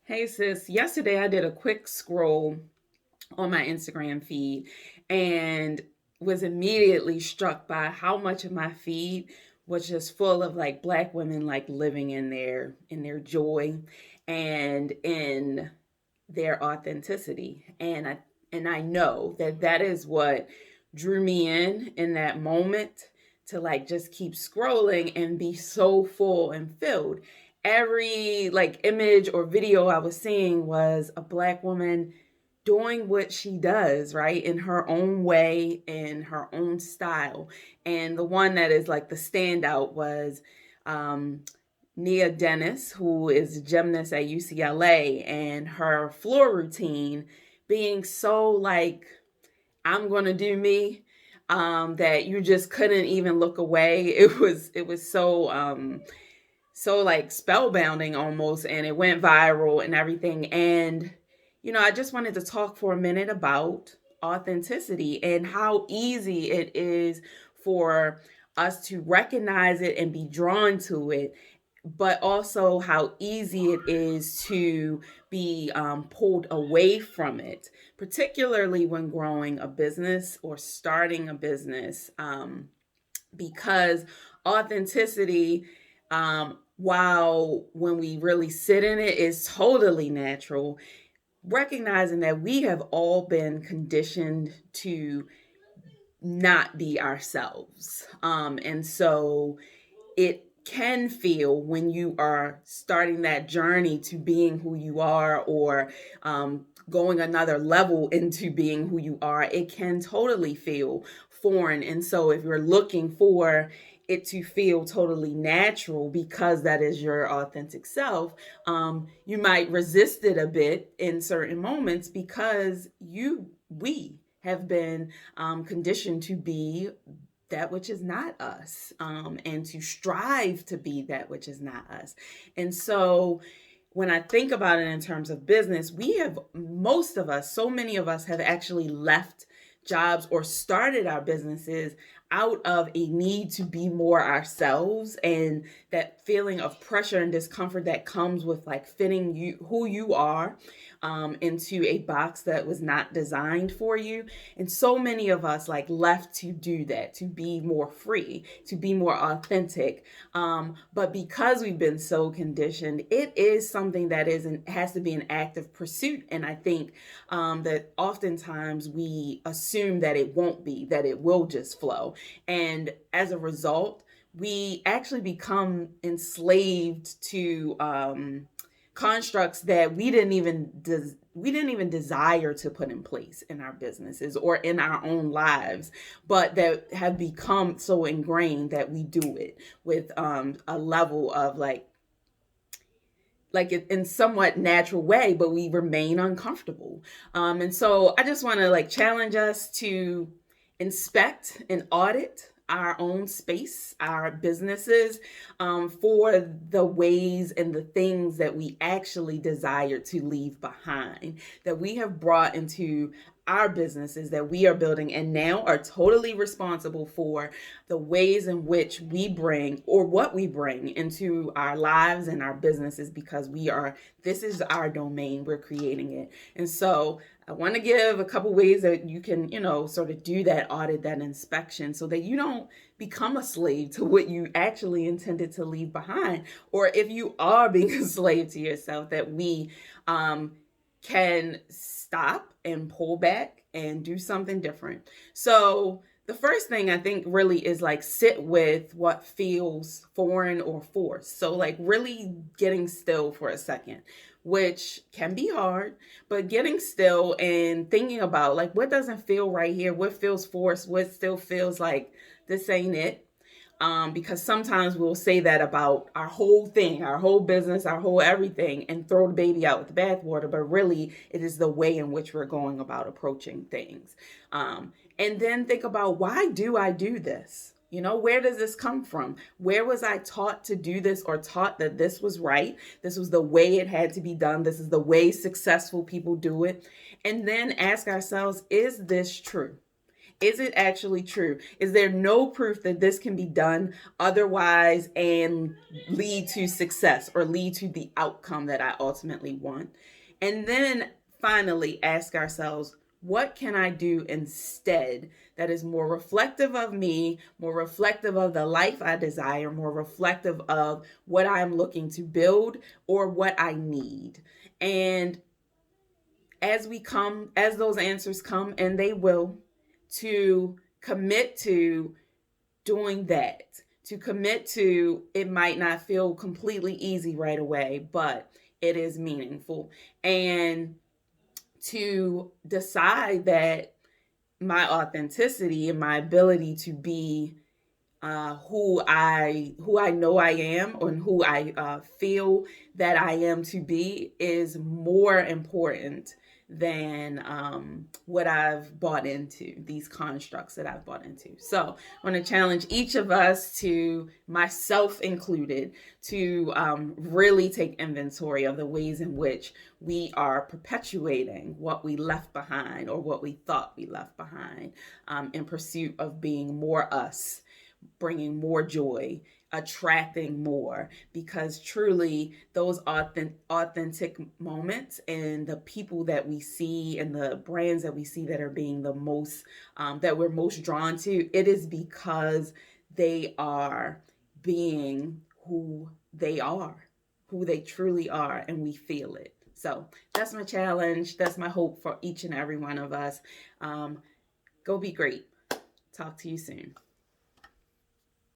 Hey sis, yesterday I did a quick scroll on my Instagram feed and was immediately struck by how much of my feed was just full of like black women like living in their joy and in their authenticity. And I know that that is what drew me in that moment to like just keep scrolling and be so full and filled. Every like image or video I was seeing was a black woman doing what she does, right? In her own way, in her own style. And the one that is like the standout was um, Nia Dennis, who is a gymnast at UCLA, and her floor routine being so like, I'm gonna do me, that you just couldn't even look away. It was so like spellbounding almost, and it went viral and everything. And I just wanted to talk for a minute about authenticity and how easy it is for us to recognize it and be drawn to it, but also how easy it is to be pulled away from it, particularly when growing a business or starting a business, because authenticity, while when we really sit in it, is totally natural, recognizing that we have all been conditioned to not be ourselves. And so it can feel when you are starting that journey to being who you are, or going another level into being who you are, it can totally feel foreign. And so if you're looking for it to feel totally natural because that is your authentic self, you might resist it a bit in certain moments because we have been conditioned to be that which is not us, and to strive to be that which is not us. And so when I think about it in terms of business, we have, most of us, so many of us have actually left jobs or started our businesses out of a need to be more ourselves, and that feeling of pressure and discomfort that comes with like fitting you who you are, into a box that was not designed for you. And so many of us like left to do that, to be more free, to be more authentic. But because we've been so conditioned, it is something that has to be an active pursuit. And I think that oftentimes we assume that it won't be, that it will just flow. And as a result, we actually become enslaved to constructs that we didn't even desire to put in place in our businesses or in our own lives, but that have become so ingrained that we do it with a level of like in somewhat natural way, but we remain uncomfortable. And so I just want to like challenge us to inspect and audit our own space, our businesses, for the ways and the things that we actually desire to leave behind, that we have brought into our businesses that we are building and now are totally responsible for the ways in which we bring or what we bring into our lives and our businesses, because this is our domain, we're creating it. And so I want to give a couple ways that you can, sort of do that audit, that inspection, so that you don't become a slave to what you actually intended to leave behind. Or if you are being a slave to yourself, that we can stop and pull back and do something different. So, the first thing I think really is like sit with what feels foreign or forced. So, like really getting still for a second, which can be hard, but getting still and thinking about like what doesn't feel right here, what feels forced, what still feels like this ain't it. Because sometimes we'll say that about our whole thing, our whole business, our whole everything, and throw the baby out with the bathwater. But really, it is the way in which we're going about approaching things. And then think about, why do I do this? Where does this come from? Where was I taught to do this, or taught that this was right? This was the way it had to be done. This is the way successful people do it. And then ask ourselves, is this true? Is it actually true? Is there no proof that this can be done otherwise and lead to success or lead to the outcome that I ultimately want? And then finally ask ourselves, what can I do instead that is more reflective of me, more reflective of the life I desire, more reflective of what I'm looking to build or what I need? And as those answers come, and they will, to commit to doing that, to commit to, it might not feel completely easy right away, but it is meaningful. And to decide that my authenticity and my ability to be who I know I am, or who I feel that I am to be, is more important than what I've bought into, these constructs that I've bought into. So I want to challenge each of us, to myself included, to really take inventory of the ways in which we are perpetuating what we left behind, or what we thought we left behind, in pursuit of being more us, bringing more joy, attracting more, because truly those authentic moments, and the people that we see and the brands that we see that are being the most that we're most drawn to, it is because they are being who they truly are, and we feel it. So that's my challenge. That's my hope for each and every one of us. Go be great. Talk to you soon.